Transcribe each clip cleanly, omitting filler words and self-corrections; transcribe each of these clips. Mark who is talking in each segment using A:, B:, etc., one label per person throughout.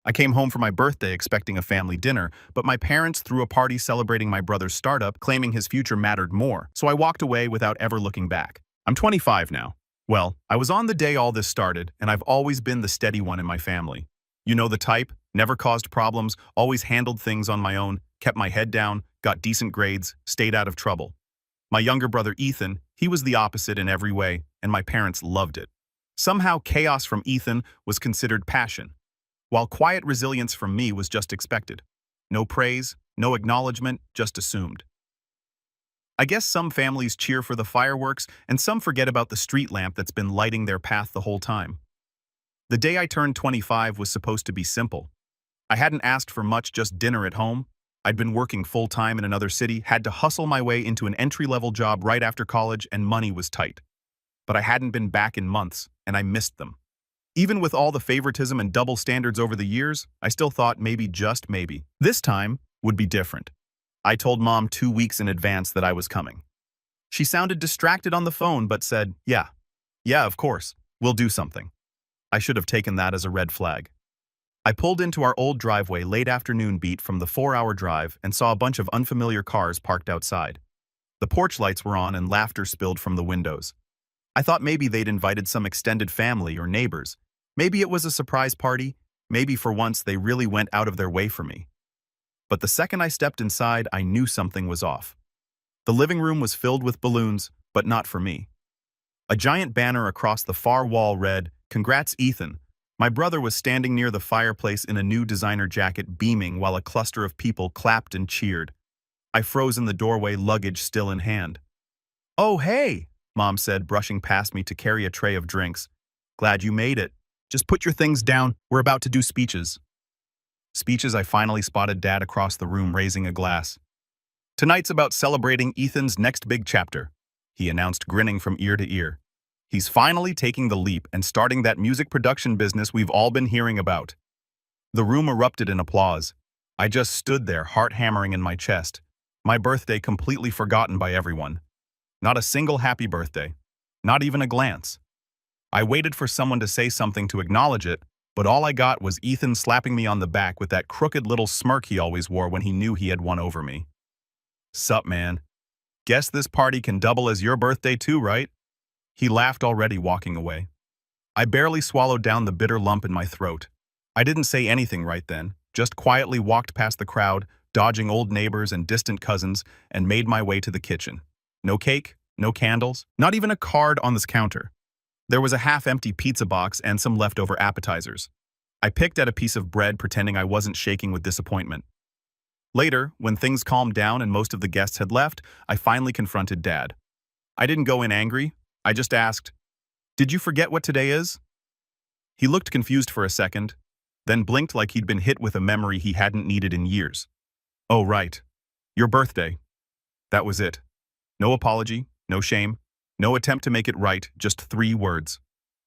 A: I came home for my birthday expecting a family dinner, but my parents threw a party celebrating my brother's startup, claiming his future mattered more, so I walked away without ever looking back. I'm 25 now. Well, I was on the day all this started, and I've always been the steady one in my family. You know the type, never caused problems, always handled things on my own, kept my head down, got decent grades, stayed out of trouble. My younger brother Ethan, he was the opposite in every way, and my parents loved it. Somehow chaos from Ethan was considered passion, while quiet resilience from me was just expected. No praise, no acknowledgement, just assumed. I guess some families cheer for the fireworks and some forget about the street lamp that's been lighting their path the whole time. The day I turned 25 was supposed to be simple. I hadn't asked for much, just dinner at home. I'd been working full-time in another city, had to hustle my way into an entry-level job right after college, and money was tight. But I hadn't been back in months, and I missed them. Even with all the favoritism and double standards over the years, I still thought maybe, just maybe, this time would be different. I told Mom 2 weeks in advance that I was coming. She sounded distracted on the phone but said, yeah, of course, we'll do something. I should have taken that as a red flag. I pulled into our old driveway late afternoon beat from the 4-hour drive and saw a bunch of unfamiliar cars parked outside. The porch lights were on and laughter spilled from the windows. I thought maybe they'd invited some extended family or neighbors. Maybe it was a surprise party. Maybe for once they really went out of their way for me. But the second I stepped inside, I knew something was off. The living room was filled with balloons, but not for me. A giant banner across the far wall read, "Congrats, Ethan." My brother was standing near the fireplace in a new designer jacket, beaming while a cluster of people clapped and cheered. I froze in the doorway, luggage still in hand. "Oh, hey," Mom said, brushing past me to carry a tray of drinks. "Glad you made it. Just put your things down. We're about to do speeches." Speeches. I finally spotted Dad across the room raising a glass. "Tonight's about celebrating Ethan's next big chapter," he announced, grinning from ear to ear. "He's finally taking the leap and starting that music production business we've all been hearing about." The room erupted in applause. I just stood there, heart hammering in my chest. My birthday completely forgotten by everyone. Not a single happy birthday. Not even a glance. I waited for someone to say something to acknowledge it, but all I got was Ethan slapping me on the back with that crooked little smirk he always wore when he knew he had won over me. "Sup, man? Guess this party can double as your birthday too, right?" He laughed, already walking away. I barely swallowed down the bitter lump in my throat. I didn't say anything right then, just quietly walked past the crowd, dodging old neighbors and distant cousins, and made my way to the kitchen. No cake, no candles, not even a card on this counter. There was a half-empty pizza box and some leftover appetizers. I picked at a piece of bread, pretending I wasn't shaking with disappointment. Later, when things calmed down and most of the guests had left, I finally confronted Dad. I didn't go in angry. I just asked, "Did you forget what today is?" He looked confused for a second, then blinked like he'd been hit with a memory he hadn't needed in years. "Oh, right. Your birthday." That was it. No apology, no shame, no attempt to make it right, just 3 words.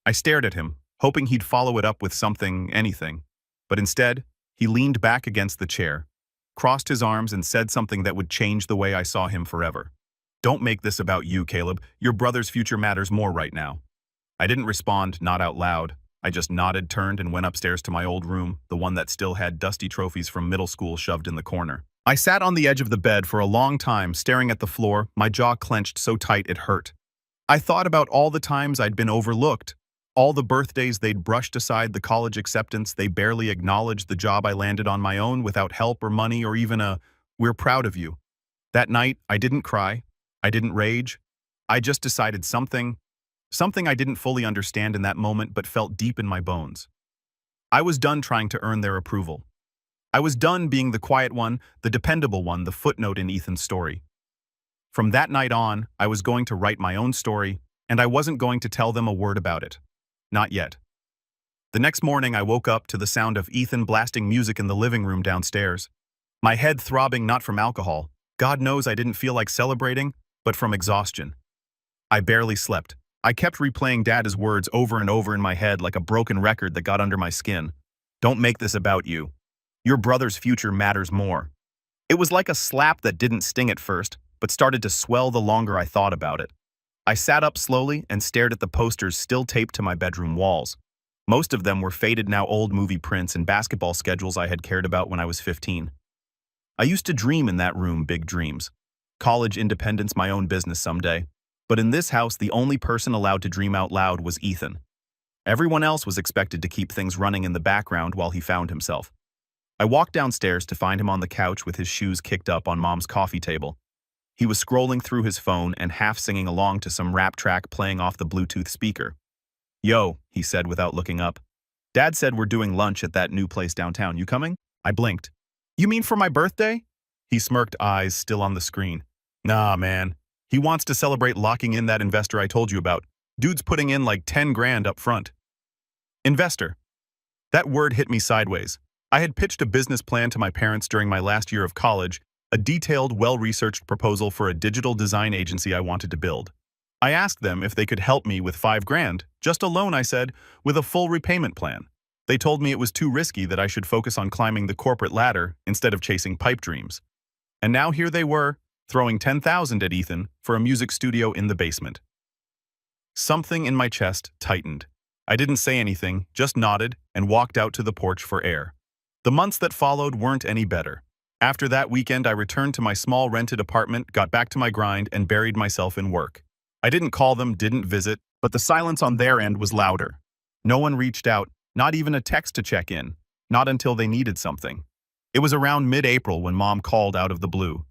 A: I stared at him, hoping he'd follow it up with something, anything. But instead, he leaned back against the chair, crossed his arms, and said something that would change the way I saw him forever. "Don't make this about you, Caleb. Your brother's future matters more right now." I didn't respond, not out loud. I just nodded, turned, and went upstairs to my old room, the one that still had dusty trophies from middle school shoved in the corner. I sat on the edge of the bed for a long time, staring at the floor, my jaw clenched so tight it hurt. I thought about all the times I'd been overlooked, all the birthdays they'd brushed aside, the college acceptance they barely acknowledged, the job I landed on my own without help or money or even a "we're proud of you." That night, I didn't cry. I didn't rage. I just decided something I didn't fully understand in that moment but felt deep in my bones. I was done trying to earn their approval. I was done being the quiet one, the dependable one, the footnote in Ethan's story. From that night on, I was going to write my own story, and I wasn't going to tell them a word about it. Not yet. The next morning, I woke up to the sound of Ethan blasting music in the living room downstairs. My head throbbing, not from alcohol. God knows I didn't feel like celebrating, but from exhaustion. I barely slept. I kept replaying Dad's words over and over in my head like a broken record that got under my skin. "Don't make this about you. Your brother's future matters more." It was like a slap that didn't sting at first, but started to swell the longer I thought about it. I sat up slowly and stared at the posters still taped to my bedroom walls. Most of them were faded now old movie prints and basketball schedules I had cared about when I was 15. I used to dream in that room big dreams. College independence, my own business someday. But in this house, the only person allowed to dream out loud was Ethan. Everyone else was expected to keep things running in the background while he found himself. I walked downstairs to find him on the couch with his shoes kicked up on Mom's coffee table. He was scrolling through his phone and half singing along to some rap track playing off the Bluetooth speaker. "Yo," he said without looking up. "Dad said we're doing lunch at that new place downtown. You coming?" I blinked. "You mean for my birthday?" He smirked, eyes still on the screen. "Nah, man. He wants to celebrate locking in that investor I told you about. Dude's putting in like 10 grand up front." Investor. That word hit me sideways. I had pitched a business plan to my parents during my last year of college, a detailed, well-researched proposal for a digital design agency I wanted to build. I asked them if they could help me with 5 grand, just a loan, I said, with a full repayment plan. They told me it was too risky, that I should focus on climbing the corporate ladder instead of chasing pipe dreams. And now here they were, throwing 10,000 at Ethan for a music studio in the basement. Something in my chest tightened. I didn't say anything, just nodded and walked out to the porch for air. The months that followed weren't any better. After that weekend, I returned to my small rented apartment, got back to my grind, and buried myself in work. I didn't call them, didn't visit, but the silence on their end was louder. No one reached out, not even a text to check in, not until they needed something. It was around mid-April when Mom called out of the blue.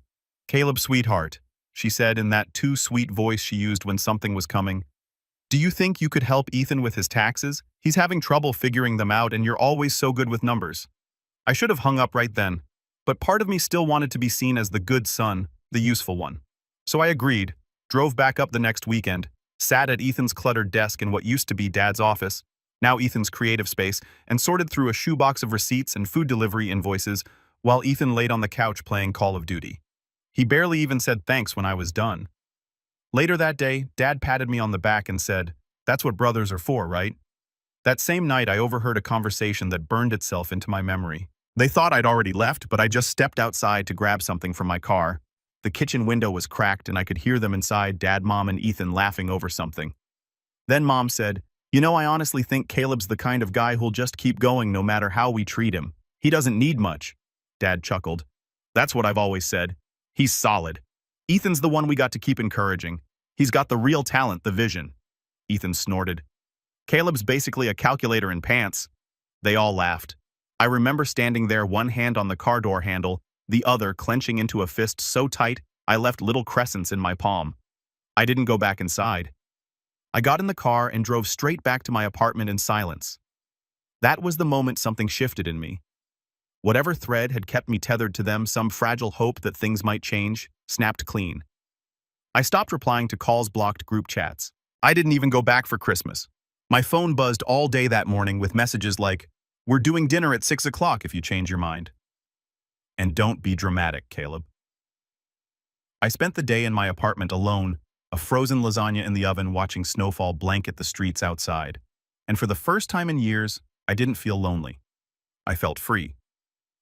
A: "Caleb, sweetheart," she said in that too sweet voice she used when something was coming. "Do you think you could help Ethan with his taxes? He's having trouble figuring them out and you're always so good with numbers." I should have hung up right then, but part of me still wanted to be seen as the good son, the useful one. So I agreed, drove back up the next weekend, sat at Ethan's cluttered desk in what used to be Dad's office, now Ethan's creative space, and sorted through a shoebox of receipts and food delivery invoices while Ethan laid on the couch playing Call of Duty. He barely even said thanks when I was done. Later that day, Dad patted me on the back and said, "That's what brothers are for, right?" That same night, I overheard a conversation that burned itself into my memory. They thought I'd already left, but I just stepped outside to grab something from my car. The kitchen window was cracked and I could hear them inside, Dad, Mom, and Ethan laughing over something. Then Mom said, "You know, I honestly think Caleb's the kind of guy who'll just keep going no matter how we treat him. He doesn't need much." Dad chuckled. "That's what I've always said. He's solid. Ethan's the one we got to keep encouraging. He's got the real talent, the vision." Ethan snorted. "Caleb's basically a calculator in pants." They all laughed. I remember standing there, one hand on the car door handle, the other clenching into a fist so tight I left little crescents in my palm. I didn't go back inside. I got in the car and drove straight back to my apartment in silence. That was the moment something shifted in me. Whatever thread had kept me tethered to them, some fragile hope that things might change, snapped clean. I stopped replying to calls, blocked group chats. I didn't even go back for Christmas. My phone buzzed all day that morning with messages like, "We're doing dinner at 6 o'clock if you change your mind." And don't be dramatic, Caleb. I spent the day in my apartment alone, a frozen lasagna in the oven, watching snowfall blanket the streets outside. And for the first time in years, I didn't feel lonely. I felt free.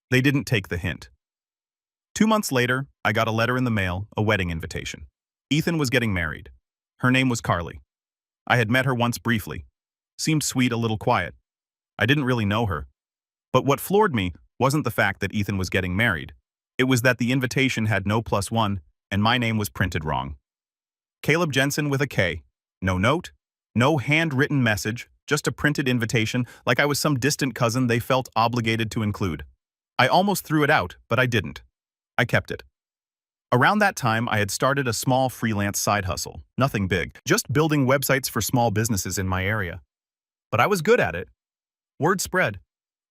A: They didn't take the hint. 2 months later, I got a letter in the mail, a wedding invitation. Ethan was getting married. Her name was Carly. I had met her once briefly. Seemed sweet, a little quiet. I didn't really know her. But what floored me wasn't the fact that Ethan was getting married. It was that the invitation had no +1, and my name was printed wrong. Caleb Jensen with a K. No note, no handwritten message, just a printed invitation like I was some distant cousin they felt obligated to include. I almost threw it out, but I didn't. I kept it. Around that time, I had started a small freelance side hustle. Nothing big, just building websites for small businesses in my area. But I was good at it. Word spread.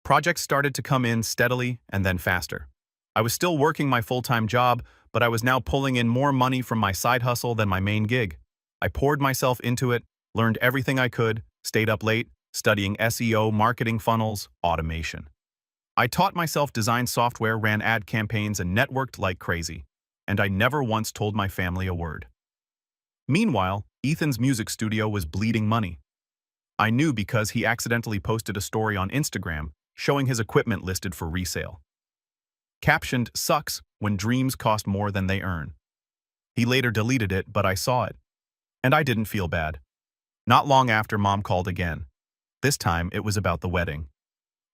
A: Projects started to come in steadily and then faster. I was still working my full-time job, but I was now pulling in more money from my side hustle than my main gig. I poured myself into it, learned everything I could, stayed up late, studying SEO, marketing funnels, automation. I taught myself design software, ran ad campaigns, and networked like crazy. And I never once told my family a word. Meanwhile, Ethan's music studio was bleeding money. I knew because he accidentally posted a story on Instagram showing his equipment listed for resale. Captioned, "Sucks when dreams cost more than they earn." He later deleted it, but I saw it. And I didn't feel bad. Not long after, Mom called again. This time, it was about the wedding.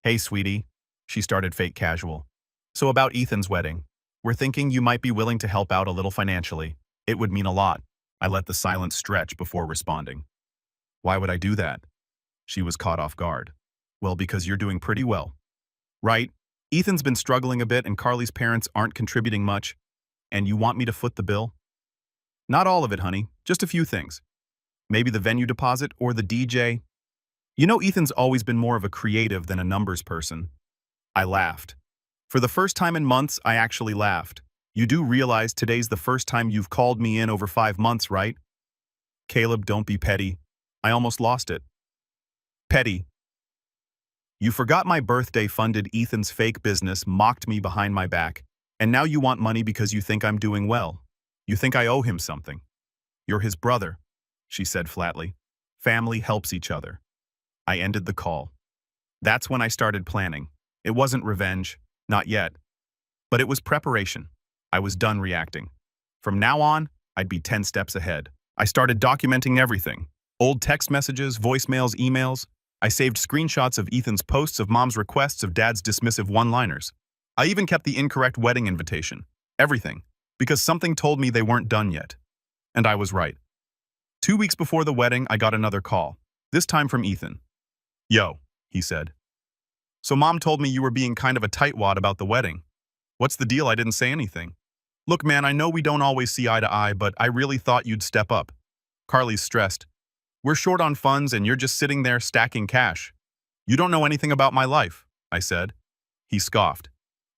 A: Hey, sweetie, she started fake casual. So about Ethan's wedding. We're thinking you might be willing to help out a little financially. It would mean a lot. I let the silence stretch before responding. Why would I do that? She was caught off guard. Well, because you're doing pretty well. Right? Ethan's been struggling a bit and Carly's parents aren't contributing much. And you want me to foot the bill? Not all of it, honey. Just a few things. Maybe the venue deposit or the DJ. You know Ethan's always been more of a creative than a numbers person. I laughed. For the first time in months, I actually laughed. You do realize today's the first time you've called me in over 5 months, right? Caleb, don't be petty. I almost lost it. Petty. You forgot my birthday funded Ethan's fake business, mocked me behind my back, and now you want money because you think I'm doing well. You think I owe him something. You're his brother, she said flatly. Family helps each other. I ended the call. That's when I started planning. It wasn't revenge, not yet. But it was preparation. I was done reacting. From now on, I'd be 10 steps ahead. I started documenting everything. Old text messages, voicemails, emails. I saved screenshots of Ethan's posts of mom's requests of dad's dismissive one-liners. I even kept the incorrect wedding invitation. Everything. Because something told me they weren't done yet. And I was right. 2 weeks before the wedding, I got another call. This time from Ethan. Yo, he said. So mom told me you were being kind of a tightwad about the wedding. What's the deal? I didn't say anything. Look, man, I know we don't always see eye to eye, but I really thought you'd step up. Carly's stressed. We're short on funds and you're just sitting there stacking cash. You don't know anything about my life, I said. He scoffed.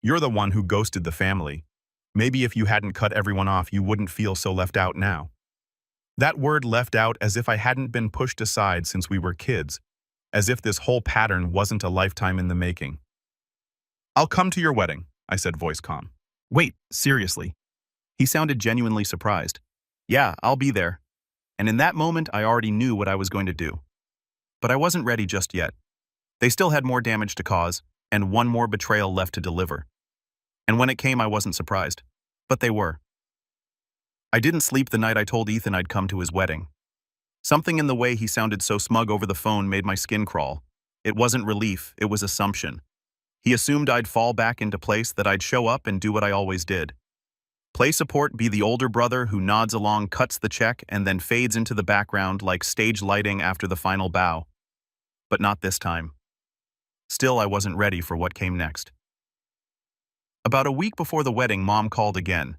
A: You're the one who ghosted the family. Maybe if you hadn't cut everyone off, you wouldn't feel so left out now. That word left out as if I hadn't been pushed aside since we were kids, as if this whole pattern wasn't a lifetime in the making. I'll come to your wedding, I said, voice calm. Wait, seriously? He sounded genuinely surprised. Yeah, I'll be there. And in that moment, I already knew what I was going to do. But I wasn't ready just yet. They still had more damage to cause, and one more betrayal left to deliver. And when it came, I wasn't surprised. But they were. I didn't sleep the night I told Ethan I'd come to his wedding. Something in the way he sounded so smug over the phone made my skin crawl. It wasn't relief, it was assumption. He assumed I'd fall back into place, that I'd show up and do what I always did. Play support, be the older brother who nods along, cuts the check, and then fades into the background like stage lighting after the final bow. But not this time. Still, I wasn't ready for what came next. About a week before the wedding, Mom called again.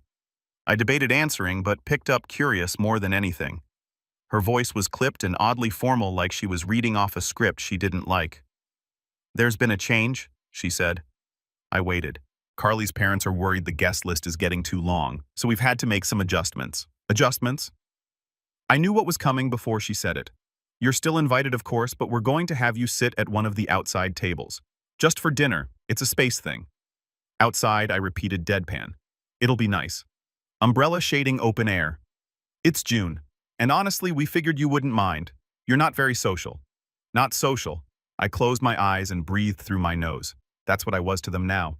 A: I debated answering, but picked up curious more than anything. Her voice was clipped and oddly formal, like she was reading off a script she didn't like. There's been a change, she said. I waited. Carly's parents are worried the guest list is getting too long, so we've had to make some adjustments. Adjustments? I knew what was coming before she said it. You're still invited, of course, but we're going to have you sit at one of the outside tables. Just for dinner. It's a space thing. Outside, I repeated deadpan. It'll be nice. Umbrella shading, open air. It's June. And honestly, we figured you wouldn't mind. You're not very social. Not social. I closed my eyes and breathed through my nose. That's what I was to them now.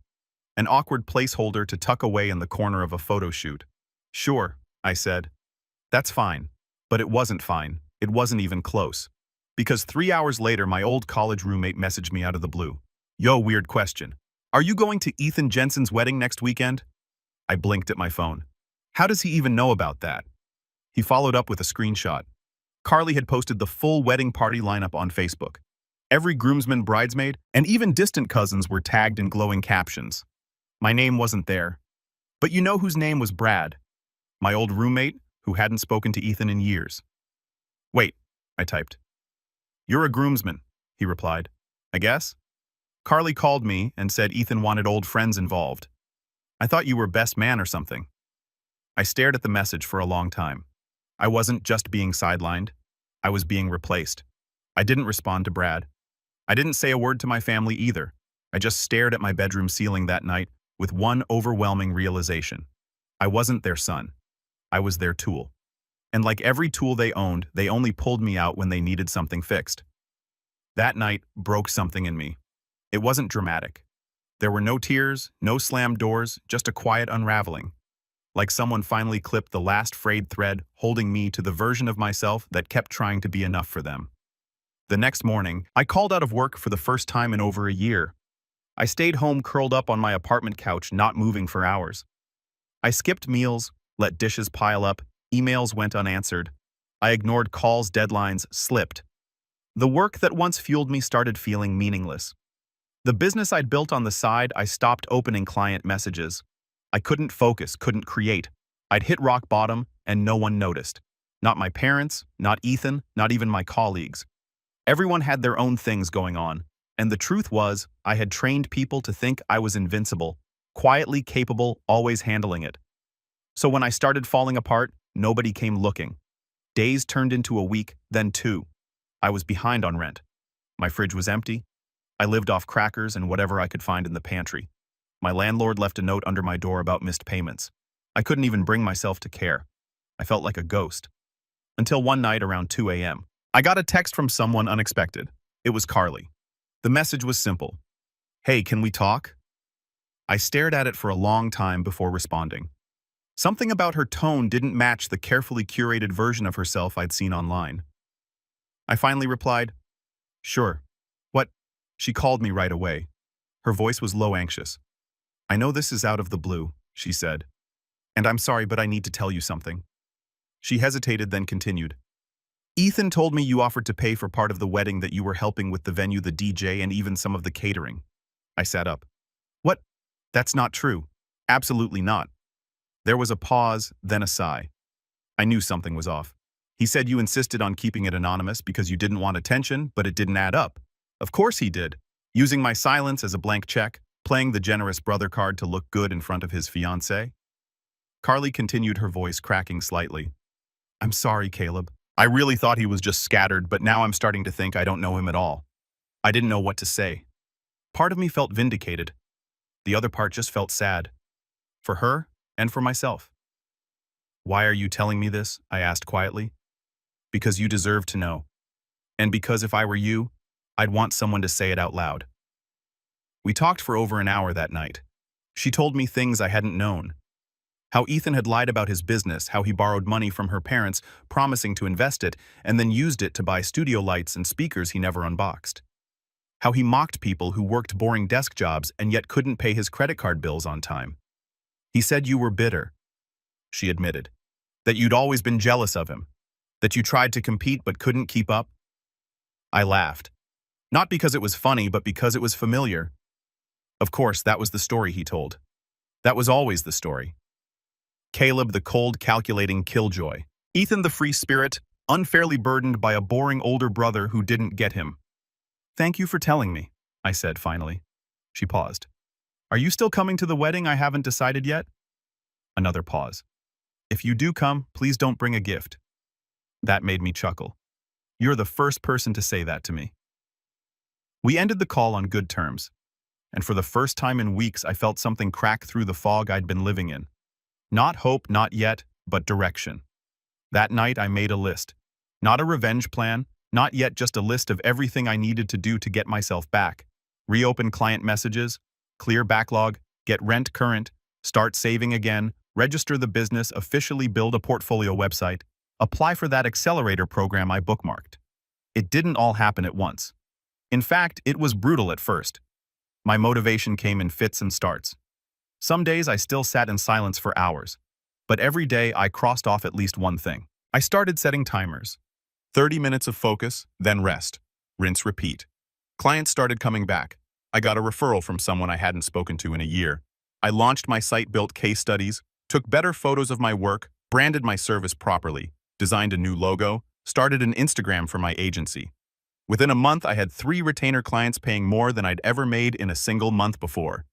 A: An awkward placeholder to tuck away in the corner of a photo shoot. Sure, I said. That's fine. But it wasn't fine. It wasn't even close. Because 3 hours later, my old college roommate messaged me out of the blue. Yo, weird question. Are you going to Ethan Jensen's wedding next weekend? I blinked at my phone. How does he even know about that? He followed up with a screenshot. Carly had posted the full wedding party lineup on Facebook. Every groomsman, bridesmaid, and even distant cousins were tagged in glowing captions. My name wasn't there. But you know whose name was Brad? My old roommate, who hadn't spoken to Ethan in years. Wait, I typed. You're a groomsman, he replied. I guess? Carly called me and said Ethan wanted old friends involved. I thought you were best man or something. I stared at the message for a long time. I wasn't just being sidelined. I was being replaced. I didn't respond to Brad. I didn't say a word to my family either. I just stared at my bedroom ceiling that night with one overwhelming realization. I wasn't their son. I was their tool. And like every tool they owned, they only pulled me out when they needed something fixed. That night broke something in me. It wasn't dramatic. There were no tears, no slammed doors, just a quiet unraveling. Like someone finally clipped the last frayed thread holding me to the version of myself that kept trying to be enough for them. The next morning, I called out of work for the first time in over a year. I stayed home curled up on my apartment couch, not moving for hours. I skipped meals, let dishes pile up, emails went unanswered. I ignored calls, deadlines, slipped. The work that once fueled me started feeling meaningless. The business I'd built on the side, I stopped opening client messages. I couldn't focus, couldn't create. I'd hit rock bottom, and no one noticed. Not my parents, not Ethan, not even my colleagues. Everyone had their own things going on, and the truth was, I had trained people to think I was invincible, quietly capable, always handling it. So when I started falling apart, nobody came looking. Days turned into a week, then two. I was behind on rent. My fridge was empty. I lived off crackers and whatever I could find in the pantry. My landlord left a note under my door about missed payments. I couldn't even bring myself to care. I felt like a ghost. Until one night around 2 a.m. I got a text from someone unexpected. It was Carly. The message was simple. "Hey, can we talk?" I stared at it for a long time before responding. Something about her tone didn't match the carefully curated version of herself I'd seen online. I finally replied, "Sure. What?" She called me right away. Her voice was low, anxious. "I know this is out of the blue," she said. "And I'm sorry, but I need to tell you something." She hesitated, then continued. "Ethan told me you offered to pay for part of the wedding, that you were helping with the venue, the DJ, and even some of the catering." I sat up. "What? That's not true. Absolutely not." There was a pause, then a sigh. I knew something was off. "He said you insisted on keeping it anonymous because you didn't want attention, but it didn't add up." Of course he did. Using my silence as a blank check, playing the generous brother card to look good in front of his fiancée. Carly continued, her voice cracking slightly. "I'm sorry, Caleb. I really thought he was just scattered, but now I'm starting to think I don't know him at all." I didn't know what to say. Part of me felt vindicated. The other part just felt sad. For her and for myself. "Why are you telling me this?" I asked quietly. "Because you deserve to know. And because if I were you, I'd want someone to say it out loud." We talked for over an hour that night. She told me things I hadn't known. How Ethan had lied about his business, how he borrowed money from her parents, promising to invest it, and then used it to buy studio lights and speakers he never unboxed. How he mocked people who worked boring desk jobs and yet couldn't pay his credit card bills on time. "He said you were bitter," she admitted. "That you'd always been jealous of him. That you tried to compete but couldn't keep up." I laughed. Not because it was funny, but because it was familiar. Of course, that was the story he told. That was always the story. Caleb, the cold, calculating killjoy. Ethan, the free spirit, unfairly burdened by a boring older brother who didn't get him. "Thank you for telling me," I said finally. She paused. "Are you still coming to the wedding? I haven't decided yet." Another pause. "If you do come, please don't bring a gift." That made me chuckle. "You're the first person to say that to me." We ended the call on good terms. And for the first time in weeks, I felt something crack through the fog I'd been living in. Not hope, not yet, but direction. That night, I made a list. Not a revenge plan, not yet, just a list of everything I needed to do to get myself back. Reopen client messages, clear backlog, get rent current, start saving again, register the business, officially build a portfolio website, apply for that accelerator program I bookmarked. It didn't all happen at once. In fact, it was brutal at first. My motivation came in fits and starts. Some days I still sat in silence for hours, but every day I crossed off at least one thing. I started setting timers. 30 minutes of focus, then rest. Rinse, repeat. Clients started coming back. I got a referral from someone I hadn't spoken to in a year. I launched my site, built case studies, took better photos of my work, branded my service properly, designed a new logo, started an Instagram for my agency. Within a month, I had 3 retainer clients paying more than I'd ever made in a single month before.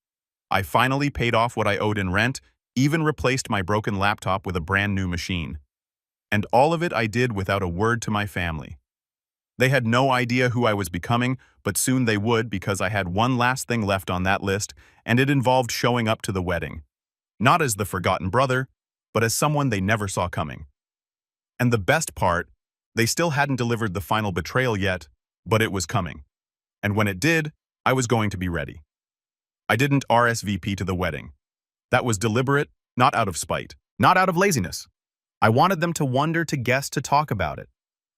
A: I finally paid off what I owed in rent, even replaced my broken laptop with a brand new machine. And all of it I did without a word to my family. They had no idea who I was becoming, but soon they would, because I had one last thing left on that list, and it involved showing up to the wedding. Not as the forgotten brother, but as someone they never saw coming. And the best part, they still hadn't delivered the final betrayal yet, but it was coming. And when it did, I was going to be ready. I didn't RSVP to the wedding. That was deliberate, not out of spite, not out of laziness. I wanted them to wonder, to guess, to talk about it.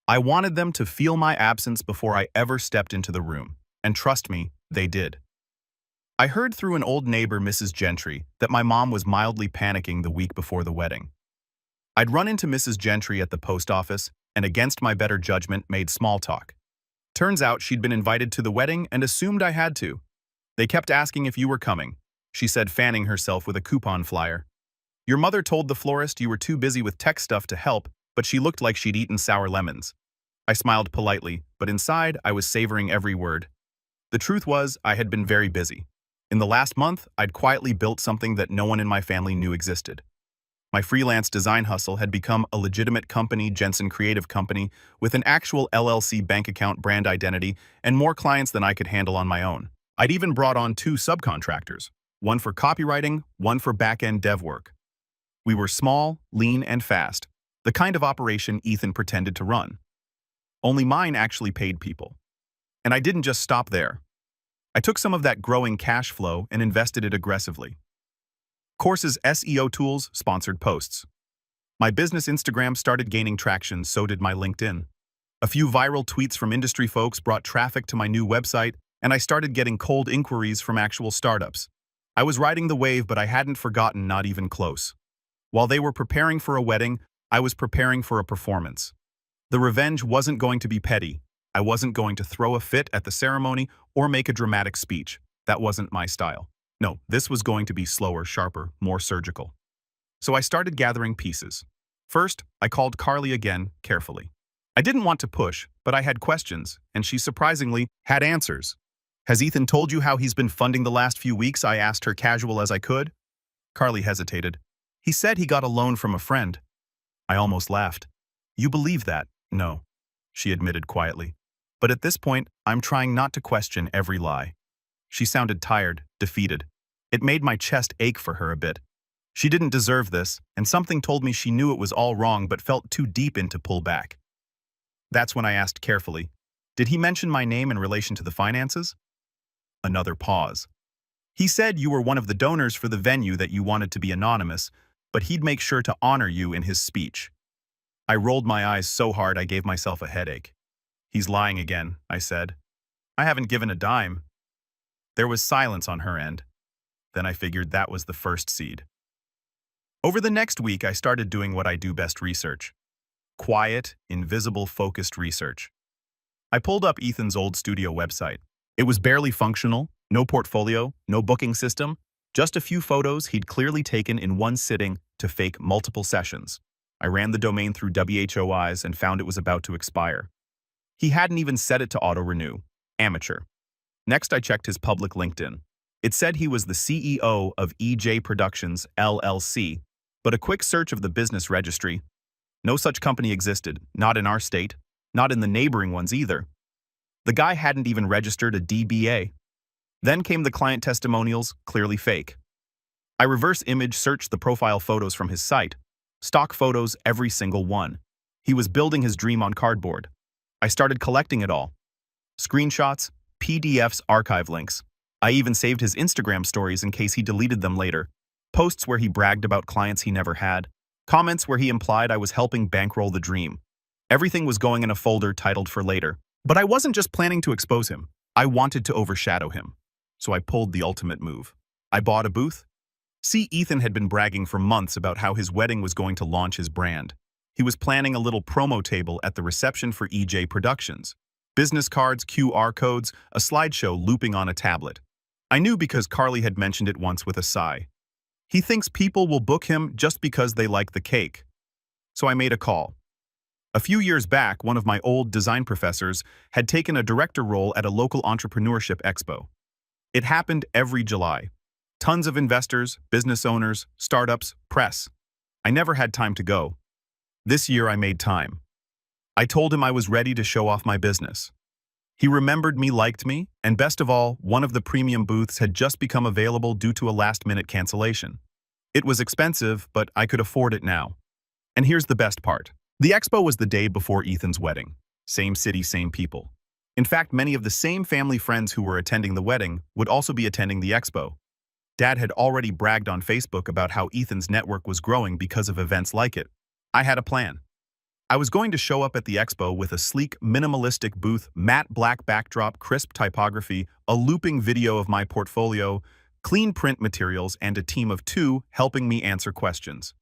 A: I wanted them to feel my absence before I ever stepped into the room, and trust me, they did. I heard through an old neighbor, Mrs. Gentry, that my mom was mildly panicking the week before the wedding. I'd run into Mrs. Gentry at the post office and, against my better judgment, made small talk. Turns out she'd been invited to the wedding and assumed I had to. They kept asking if you were coming, she said, fanning herself with a coupon flyer. Your mother told the florist you were too busy with tech stuff to help, but she looked like she'd eaten sour lemons. I smiled politely, but inside I was savoring every word. The truth was, I had been very busy. In the last month, I'd quietly built something that no one in my family knew existed. My freelance design hustle had become a legitimate company, Jensen Creative Company, with an actual LLC bank account, brand identity, and more clients than I could handle on my own. I'd even brought on 2 subcontractors, one for copywriting, one for back-end dev work. We were small, lean, and fast, the kind of operation Ethan pretended to run. Only mine actually paid people. And I didn't just stop there. I took some of that growing cash flow and invested it aggressively. Courses, SEO tools, sponsored posts. My business Instagram started gaining traction, so did my LinkedIn. A few viral tweets from industry folks brought traffic to my new website, and I started getting cold inquiries from actual startups. I was riding the wave, but I hadn't forgotten, not even close. While they were preparing for a wedding, I was preparing for a performance. The revenge wasn't going to be petty. I wasn't going to throw a fit at the ceremony or make a dramatic speech. That wasn't my style. No, this was going to be slower, sharper, more surgical. So I started gathering pieces. First, I called Carly again, carefully. I didn't want to push, but I had questions, and she surprisingly had answers. Has Ethan told you how he's been funding the last few weeks? I asked her, casual as I could. Carly hesitated. He said he got a loan from a friend. I almost laughed. You believe that? No, she admitted quietly. But at this point, I'm trying not to question every lie. She sounded tired, defeated. It made my chest ache for her a bit. She didn't deserve this, and something told me she knew it was all wrong but felt too deep in to pull back. That's when I asked carefully, did he mention my name in relation to the finances? Another pause. He said you were one of the donors for the venue, that you wanted to be anonymous, but he'd make sure to honor you in his speech. I rolled my eyes so hard I gave myself a headache. He's lying again, I said. I haven't given a dime. There was silence on her end. Then I figured that was the first seed. Over the next week, I started doing what I do best: research. Quiet, invisible, focused research. I pulled up Ethan's old studio website. It was barely functional, no portfolio, no booking system, just a few photos he'd clearly taken in one sitting to fake multiple sessions. I ran the domain through WHOIs and found it was about to expire. He hadn't even set it to auto-renew. Amateur. Next, I checked his public LinkedIn. It said he was the CEO of EJ Productions, LLC, but a quick search of the business registry, no such company existed, not in our state, not in the neighboring ones either. The guy hadn't even registered a DBA. Then came the client testimonials, clearly fake. I reverse image searched the profile photos from his site. Stock photos, every single one. He was building his dream on cardboard. I started collecting it all. Screenshots, PDFs, archive links. I even saved his Instagram stories in case he deleted them later. Posts where he bragged about clients he never had. Comments where he implied I was helping bankroll the dream. Everything was going in a folder titled for later. But I wasn't just planning to expose him. I wanted to overshadow him. So I pulled the ultimate move. I bought a booth. See, Ethan had been bragging for months about how his wedding was going to launch his brand. He was planning a little promo table at the reception for EJ Productions. Business cards, QR codes, a slideshow looping on a tablet. I knew because Carly had mentioned it once with a sigh. He thinks people will book him just because they like the cake. So I made a call. A few years back, one of my old design professors had taken a director role at a local entrepreneurship expo. It happened every July. Tons of investors, business owners, startups, press. I never had time to go. This year I made time. I told him I was ready to show off my business. He remembered me, liked me, and best of all, one of the premium booths had just become available due to a last-minute cancellation. It was expensive, but I could afford it now. And here's the best part. The expo was the day before Ethan's wedding. Same city, same people. In fact, many of the same family friends who were attending the wedding would also be attending the expo. Dad had already bragged on Facebook about how Ethan's network was growing because of events like it. I had a plan. I was going to show up at the expo with a sleek, minimalistic booth, matte black backdrop, crisp typography, a looping video of my portfolio, clean print materials, and a team of 2 helping me answer questions.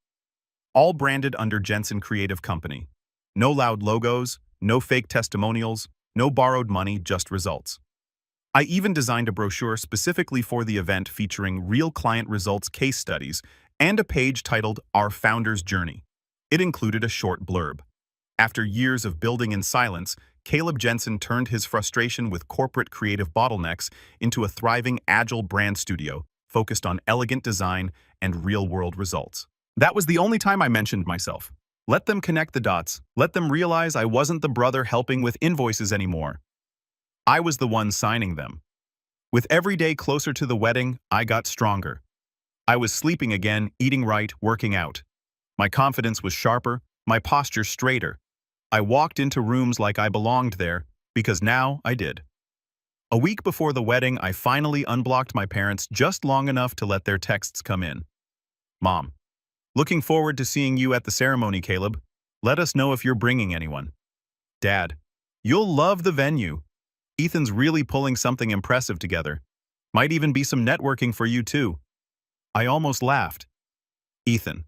A: All branded under Jensen Creative Company. No loud logos, no fake testimonials, no borrowed money, just results. I even designed a brochure specifically for the event featuring real client results case studies and a page titled Our Founder's Journey. It included a short blurb. After years of building in silence, Caleb Jensen turned his frustration with corporate creative bottlenecks into a thriving, agile brand studio focused on elegant design and real-world results. That was the only time I mentioned myself. Let them connect the dots. Let them realize I wasn't the brother helping with invoices anymore. I was the one signing them. With every day closer to the wedding, I got stronger. I was sleeping again, eating right, working out. My confidence was sharper, my posture straighter. I walked into rooms like I belonged there, because now I did. A week before the wedding, I finally unblocked my parents just long enough to let their texts come in. Mom, looking forward to seeing you at the ceremony, Caleb. Let us know if you're bringing anyone. Dad, you'll love the venue. Ethan's really pulling something impressive together. Might even be some networking for you too. I almost laughed. Ethan,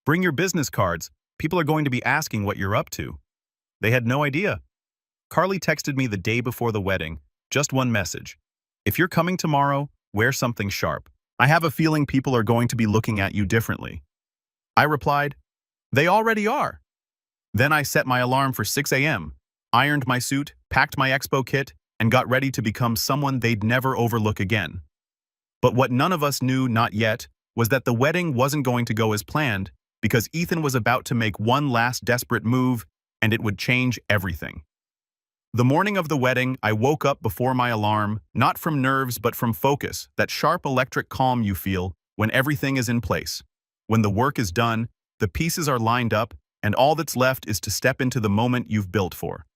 A: bring your business cards. People are going to be asking what you're up to. They had no idea. Carly texted me the day before the wedding, just one message. If you're coming tomorrow, wear something sharp. I have a feeling people are going to be looking at you differently. I replied, they already are. Then I set my alarm for 6 a.m., ironed my suit, packed my expo kit, and got ready to become someone they'd never overlook again. But what none of us knew, not yet, was that the wedding wasn't going to go as planned, because Ethan was about to make one last desperate move, and it would change everything. The morning of the wedding, I woke up before my alarm, not from nerves but from focus, that sharp electric calm you feel when everything is in place. When the work is done, the pieces are lined up, and all that's left is to step into the moment you've built for.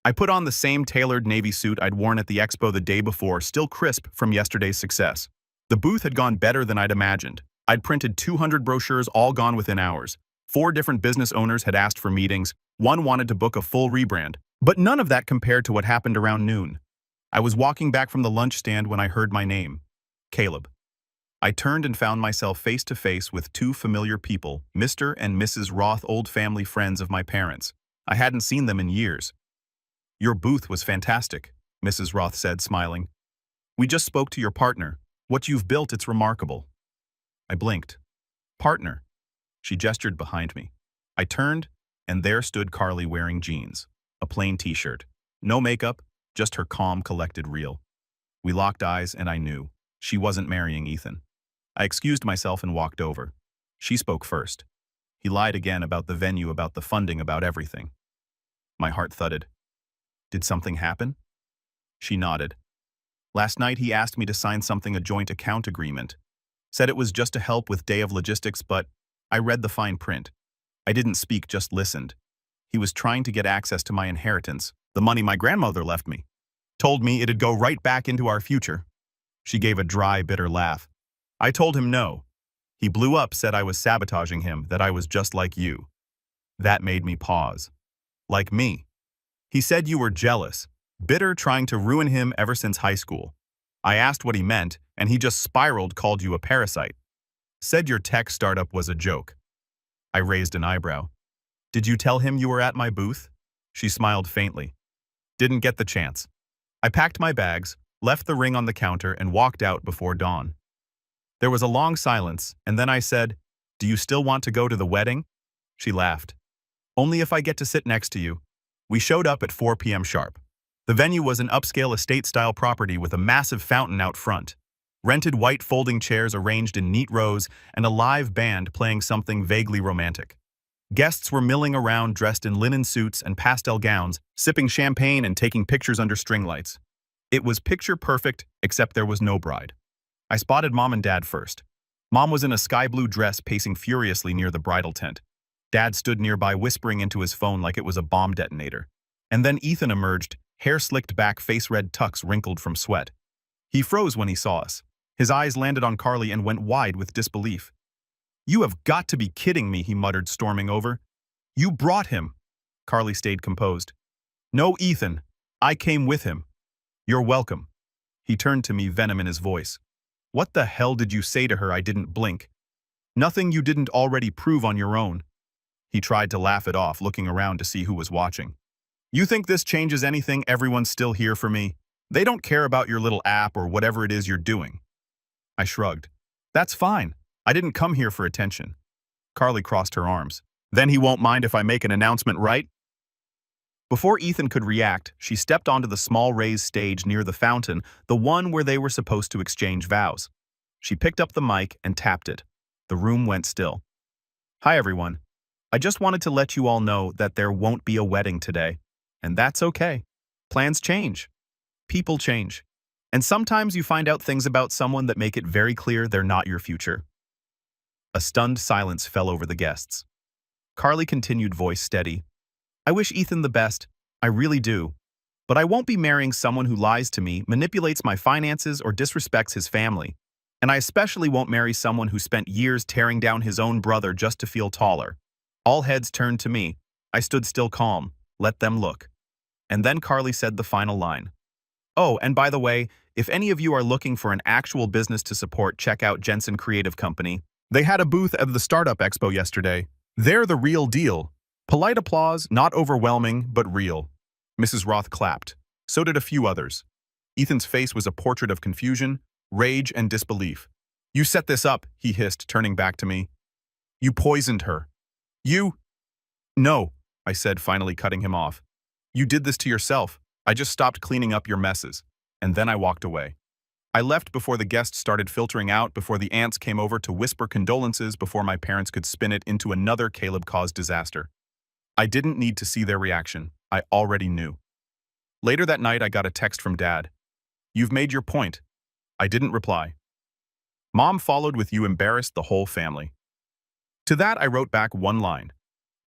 A: I put on the same tailored navy suit I'd worn at the expo the day before, still crisp from yesterday's success. The booth had gone better than I'd imagined. I'd printed 200 brochures, all gone within hours. 4 different business owners had asked for meetings. 1 wanted to book a full rebrand. But none of that compared to what happened around noon. I was walking back from the lunch stand when I heard my name, Caleb. I turned and found myself face to face with 2 familiar people, Mr. and Mrs. Roth, old family friends of my parents. I hadn't seen them in years. Your booth was fantastic, Mrs. Roth said, smiling. We just spoke to your partner. What you've built, it's remarkable. I blinked. Partner. She gestured behind me. I turned, and there stood Carly wearing jeans, a plain t-shirt. No makeup, just her calm, collected reel. We locked eyes, and I knew she wasn't marrying Ethan. I excused myself and walked over. She spoke first. He lied again about the venue, about the funding, about everything. My heart thudded. Did something happen? She nodded. Last night he asked me to sign something, a joint account agreement. Said it was just to help with day of logistics, but I read the fine print. I didn't speak, just listened. He was trying to get access to my inheritance, the money my grandmother left me. Told me it'd go right back into our future. She gave a dry, bitter laugh. I told him no. He blew up, said I was sabotaging him, that I was just like you. That made me pause. Like me. He said you were jealous, bitter, trying to ruin him ever since high school. I asked what he meant, and he just spiraled, called you a parasite. Said your tech startup was a joke. I raised an eyebrow. Did you tell him you were at my booth? She smiled faintly. Didn't get the chance. I packed my bags, left the ring on the counter, and walked out before dawn. There was a long silence, and then I said, do you still want to go to the wedding? She laughed. Only if I get to sit next to you. We showed up at 4 p.m. sharp. The venue was an upscale estate-style property with a massive fountain out front. Rented white folding chairs arranged in neat rows, and a live band playing something vaguely romantic. Guests were milling around dressed in linen suits and pastel gowns, sipping champagne and taking pictures under string lights. It was picture perfect, except there was no bride. I spotted Mom and Dad first. Mom was in a sky blue dress, pacing furiously near the bridal tent. Dad stood nearby, whispering into his phone like it was a bomb detonator. And then Ethan emerged, hair slicked back, face red, tucks wrinkled from sweat. He froze when he saw us. His eyes landed on Carly and went wide with disbelief. You have got to be kidding me, he muttered, storming over. You brought him. Carly stayed composed. No, Ethan. I came with him. You're welcome. He turned to me, venom in his voice. What the hell did you say to her? I didn't blink. Nothing you didn't already prove on your own. He tried to laugh it off, looking around to see who was watching. You think this changes anything? Everyone's still here for me. They don't care about your little app or whatever it is you're doing. I shrugged. That's fine. I didn't come here for attention. Carly crossed her arms. Then he won't mind if I make an announcement, right? Before Ethan could react, she stepped onto the small raised stage near the fountain, the one where they were supposed to exchange vows. She picked up the mic and tapped it. The room went still. Hi, everyone. I just wanted to let you all know that there won't be a wedding today. And that's okay. Plans change. People change. And sometimes you find out things about someone that make it very clear they're not your future. A stunned silence fell over the guests. Carly continued, voice steady. I wish Ethan the best. I really do. But I won't be marrying someone who lies to me, manipulates my finances, or disrespects his family. And I especially won't marry someone who spent years tearing down his own brother just to feel taller. All heads turned to me. I stood still calm. Let them look. And then Carly said the final line. Oh, and by the way, if any of you are looking for an actual business to support, check out Jensen Creative Company. They had a booth at the Startup Expo yesterday. They're the real deal. Polite applause, not overwhelming, but real. Mrs. Roth clapped. So did a few others. Ethan's face was a portrait of confusion, rage, and disbelief. You set this up, he hissed, turning back to me. You poisoned her. You? No, I said, finally cutting him off. You did this to yourself. I just stopped cleaning up your messes. And then I walked away. I left before the guests started filtering out, before the aunts came over to whisper condolences, before my parents could spin it into another Caleb-caused disaster. I didn't need to see their reaction. I already knew. Later that night, I got a text from Dad. You've made your point. I didn't reply. Mom followed with you embarrassed the whole family. To that, I wrote back one line.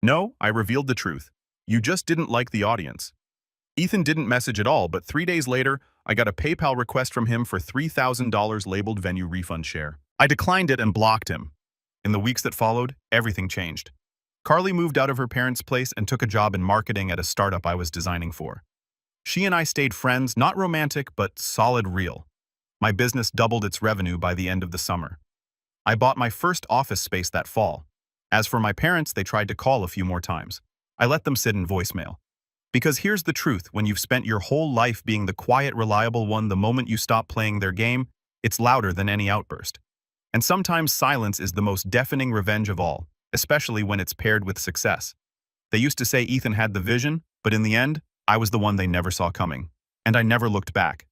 A: No, I revealed the truth. You just didn't like the audience. Ethan didn't message at all, but 3 days later, I got a PayPal request from him for $3,000 labeled venue refund share. I declined it and blocked him. In the weeks that followed, everything changed. Carly moved out of her parents' place and took a job in marketing at a startup I was designing for. She and I stayed friends, not romantic, but solid real. My business doubled its revenue by the end of the summer. I bought my first office space that fall. As for my parents, they tried to call a few more times. I let them sit in voicemail. Because here's the truth, when you've spent your whole life being the quiet, reliable one, the moment you stop playing their game, it's louder than any outburst. And sometimes silence is the most deafening revenge of all, especially when it's paired with success. They used to say Ethan had the vision, but in the end, I was the one they never saw coming. And I never looked back.